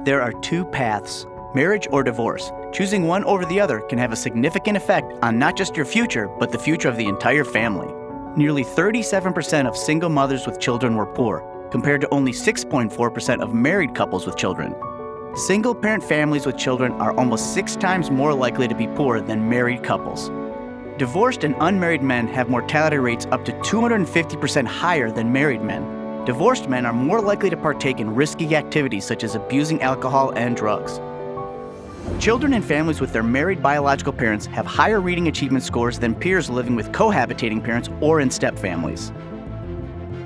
There are two paths, marriage or divorce. Choosing one over the other can have a significant effect on not just your future, but the future of the entire family. Nearly 37% of single mothers with children were poor, compared to only 6.4% of married couples with children. Single-parent families with children are almost 6 times more likely to be poor than married couples. Divorced and unmarried men have mortality rates up to 250% higher than married men. Divorced men are more likely to partake in risky activities such as abusing alcohol and drugs. Children in families with their married biological parents have higher reading achievement scores than peers living with cohabitating parents or in step families.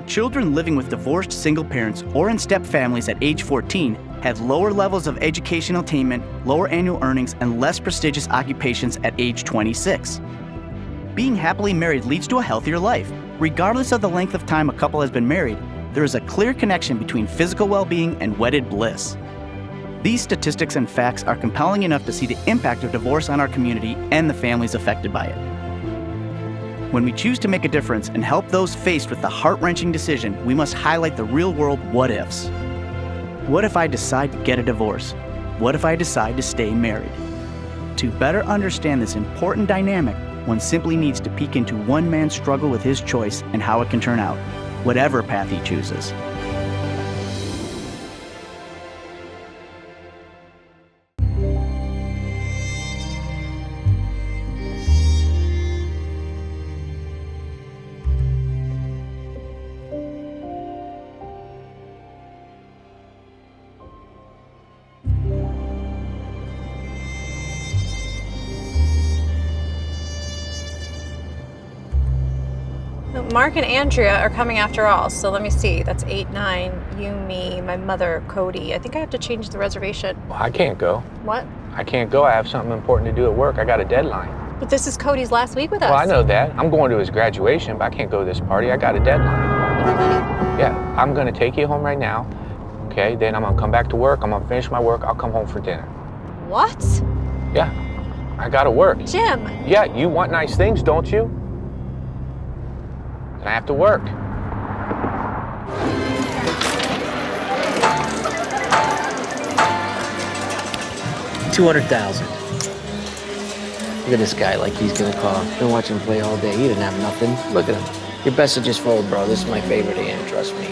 Children living with divorced single parents or in step families at age 14 have lower levels of educational attainment, lower annual earnings, and less prestigious occupations at age 26. Being happily married leads to a healthier life. Regardless of the length of time a couple has been married, there is a clear connection between physical well-being and wedded bliss. These statistics and facts are compelling enough to see the impact of divorce on our community and the families affected by it. When we choose to make a difference and help those faced with the heart-wrenching decision, we must highlight the real-world what-ifs. What if I decide to get a divorce? What if I decide to stay married? To better understand this important dynamic, one simply needs to peek into one man's struggle with his choice and how it can turn out, whatever path he chooses. Mark and Andrea are coming after all, so let me see. That's 8, 9, you, me, my mother, Cody. I think I have to change the reservation. Well, I can't go. What? I can't go. I have something important to do at work. I got a deadline. But this is Cody's last week with us. Well, I know that. I'm going to his graduation, but I can't go to this party. I got a deadline. Yeah, I'm going to take you home right now, okay? Then I'm going to come back to work. I'm going to finish my work. I'll come home for dinner. What? Yeah, I got to work. Jim. Yeah, you want nice things, don't you? And I have to work. $200,000. Look at this guy like he's gonna call. Been watching him play all day. He didn't have nothing. Look at him. Your best to just fold, bro. This is my favorite hand, trust me.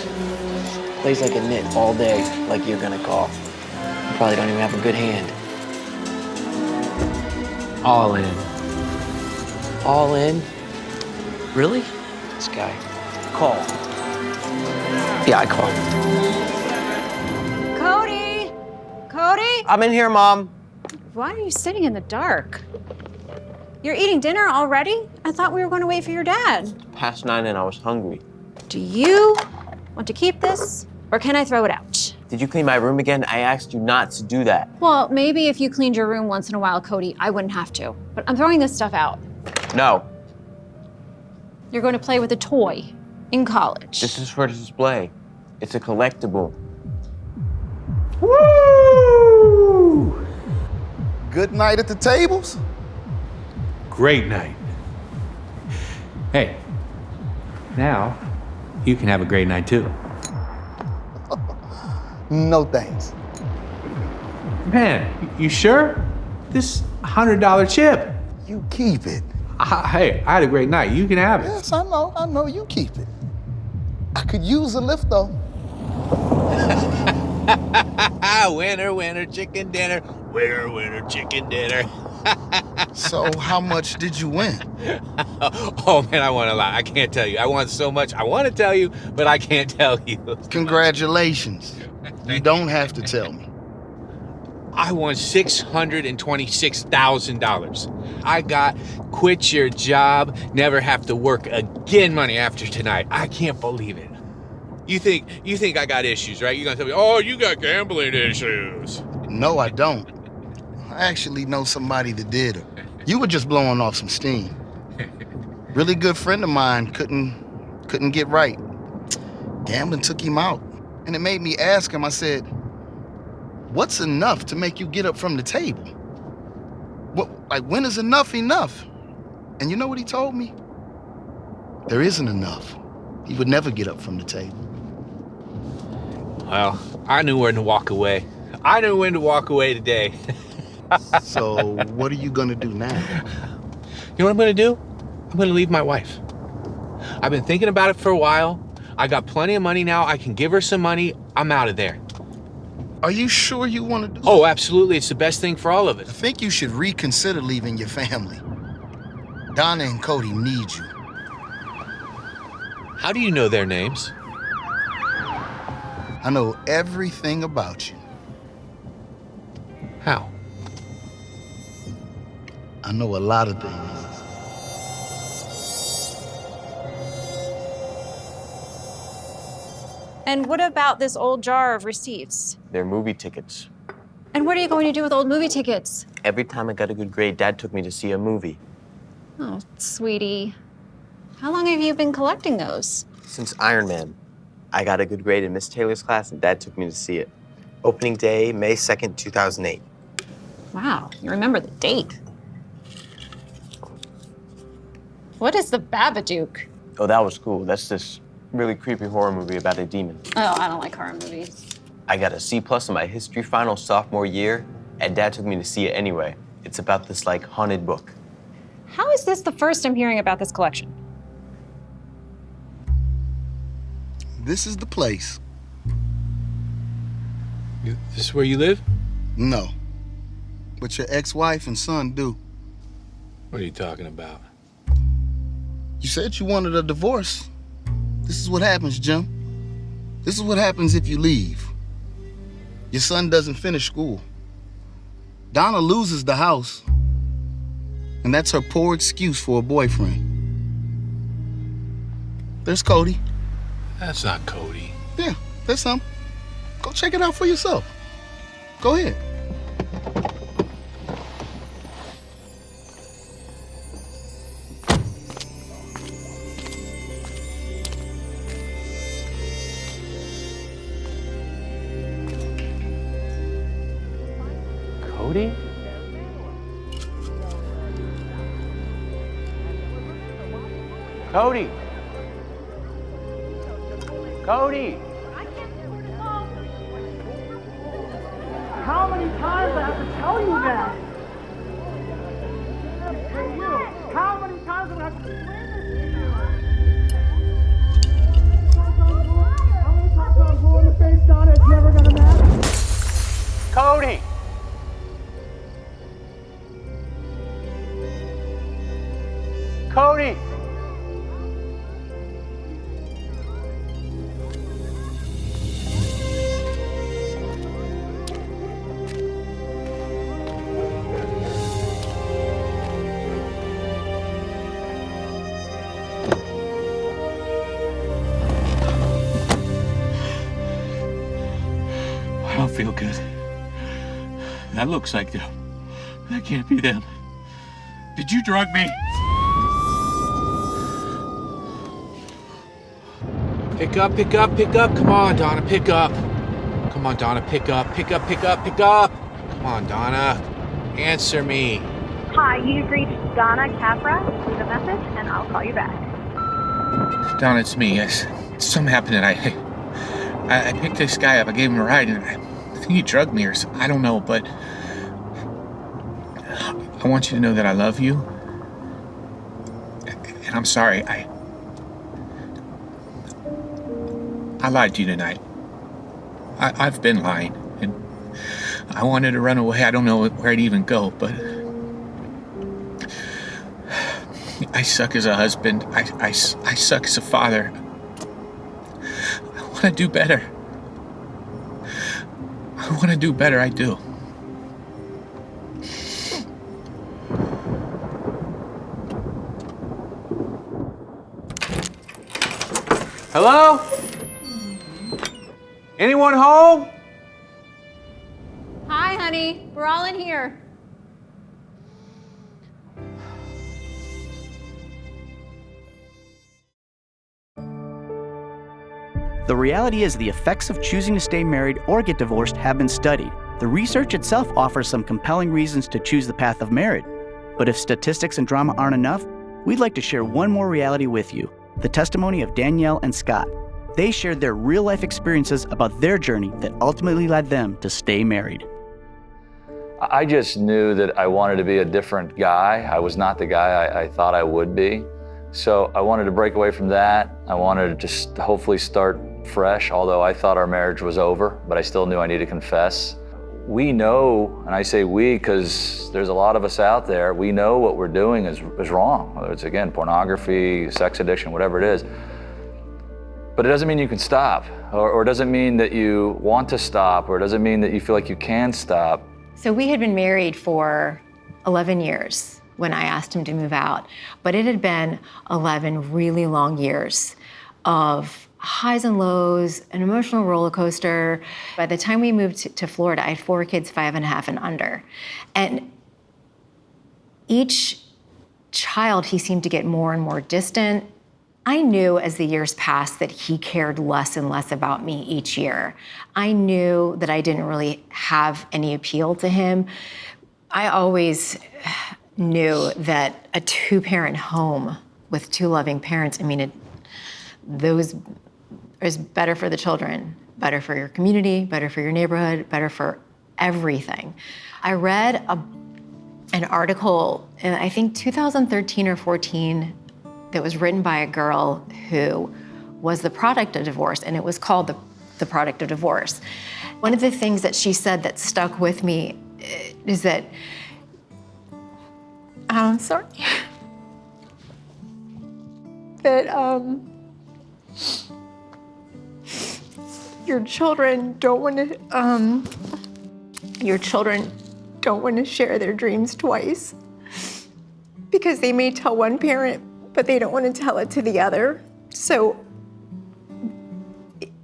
Plays like a nit all day, like you're gonna call. You probably don't even have a good hand. All in. All in? Really? This guy. Call. Yeah, I call. Cody! Cody? I'm in here, Mom. Why are you sitting in the dark? You're eating dinner already? I thought we were going to wait for your dad. Past 9 and I was hungry. Do you want to keep this, or can I throw it out? Did you clean my room again? I asked you not to do that. Well, maybe if you cleaned your room once in a while, Cody, I wouldn't have to. But I'm throwing this stuff out. No. You're going to play with a toy in college. This is for display. It's a collectible. Woo! Good night at the tables? Great night. Hey, now you can have a great night too. No thanks. Man, you sure? This $100 chip. You keep it. Hey, I had a great night. You can have it. Yes, I know, you keep it. I could use a lift though. Winner, winner, chicken dinner. Winner, winner, chicken dinner. So how much did you win? Oh man, I won a lot. I can't tell you. I won so much. I want to tell you, but I can't tell you. Congratulations. You don't have to tell me. I won $626,000. I got quit your job, never have to work again money after tonight. I can't believe it. You think I got issues, right? You're gonna tell me, oh, you got gambling issues. No, I don't. I actually know somebody that did. You were just blowing off some steam. Really good friend of mine couldn't get right. Gambling took him out. And it made me ask him, I said, what's enough to make you get up from the table? When is enough enough? And you know what he told me? There isn't enough. He would never get up from the table. Well, I knew when to walk away. I know when to walk away today. So what are you gonna do now? You know what I'm gonna do? I'm gonna leave my wife. I've been thinking about it for a while. I got plenty of money now. I can give her some money. I'm out of there. Are you sure you want to do Oh, absolutely. It's the best thing for all of I us. think you should reconsider leaving your family. Donna and Cody need you. How do you know their names? I know everything about you. How? I know a lot of things. And what about this old jar of receipts? They're movie tickets. And what are you going to do with old movie tickets? Every time I got a good grade, Dad took me to see a movie. Oh, sweetie. How long have you been collecting those? Since Iron Man, I got a good grade in Miss Taylor's class, and Dad took me to see it. Opening day, May 2nd, 2008. Wow, you remember the date. What is the Babadook? Oh, that was cool. That's this really creepy horror movie about a demon. Oh, I don't like horror movies. I got a C+ in my history final sophomore year, and Dad took me to see it anyway. It's about this, like, haunted book. How is this the first I'm hearing about this collection? This is the place. This is where you live? No. But your ex-wife and son do. What are you talking about? You said you wanted a divorce. This is what happens, Jim. This is what happens if you leave. Your son doesn't finish school. Donna loses the house. And that's her poor excuse for a boyfriend. There's Cody. That's not Cody. Yeah, there's him. Go check it out for yourself. Go ahead. Cody? Cody! Cody! How many times I have to tell you that? How many times do I have to explain this to you? How many times do I blow in the face, Donna? It's never gonna matter. Cody! Cody! I don't feel good. That looks like them. That can't be them. Did you drug me? Pick up, pick up, pick up. Come on, Donna, pick up. Come on, Donna, pick up, pick up, pick up, pick up. Come on, Donna. Answer me. Hi, you've reached Donna Capra. Leave a message and I'll call you back. Donna, it's me. Yes. Something happened and I picked this guy up. I gave him a ride and I think he drugged me or something. I don't know, but I want you to know that I love you. And I'm sorry. I lied to you tonight. I've been lying, and I wanted to run away. I don't know where to even go, but I suck as a husband. I suck as a father. I want to do better. I want to do better, I do. Hello? Anyone home? Hi, honey. We're all in here. The reality is the effects of choosing to stay married or get divorced have been studied. The research itself offers some compelling reasons to choose the path of marriage. But if statistics and drama aren't enough, we'd like to share one more reality with you, the testimony of Danielle and Scott. They shared their real-life experiences about their journey that ultimately led them to stay married. I just knew that I wanted to be a different guy. I was not the guy I thought I would be. So I wanted to break away from that. I wanted to just hopefully start fresh, although I thought our marriage was over, but I still knew I needed to confess. We know, and I say we because there's a lot of us out there, we know what we're doing is wrong, whether it's, again, pornography, sex addiction, whatever it is. But it doesn't mean you can stop, or it doesn't mean that you want to stop, or it doesn't mean that you feel like you can stop. So we had been married for 11 years when I asked him to move out, but it had been 11 really long years of highs and lows, an emotional roller coaster. By the time we moved to Florida, I had 4 kids, 5.5 and under. And each child, he seemed to get more and more distant. I knew as the years passed that he cared less and less about me each year. I knew that I didn't really have any appeal to him. I always knew that a 2-parent home with 2 loving parents, those is better for the children, better for your community, better for your neighborhood, better for everything. I read an article in, I think, 2013 or 14 that was written by a girl who was the product of divorce, and it was called The Product of Divorce. One of the things that she said that stuck with me is that, I'm sorry, that your children don't want to share their dreams twice, because they may tell one parent, but they don't want to tell it to the other. So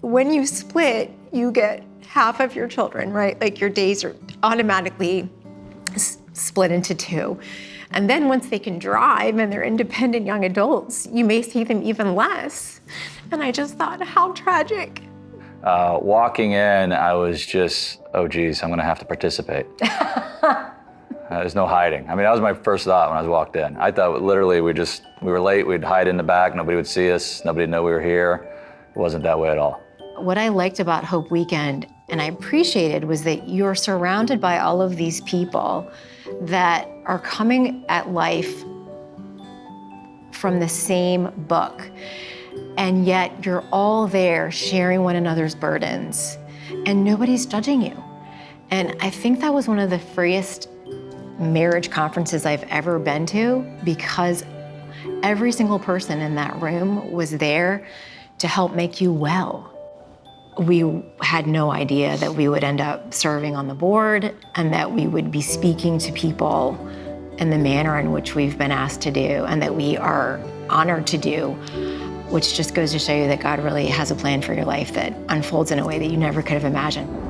when you split, you get half of your children, right? Like your days are automatically split into 2. And then once they can drive and they're independent young adults, you may see them even less. And I just thought, how tragic. Walking in, I was just, oh geez, I'm gonna have to participate. There's no hiding. That was my first thought when I walked in. I thought literally we were late, we'd hide in the back, nobody would see us, nobody would know we were here. It wasn't that way at all. What I liked about Hope Weekend, and I appreciated, was that you're surrounded by all of these people that are coming at life from the same book. And yet you're all there sharing one another's burdens, and nobody's judging you. And I think that was one of the freest marriage conferences I've ever been to, because every single person in that room was there to help make you well. We had no idea that we would end up serving on the board and that we would be speaking to people in the manner in which we've been asked to do and that we are honored to do, which just goes to show you that God really has a plan for your life that unfolds in a way that you never could have imagined.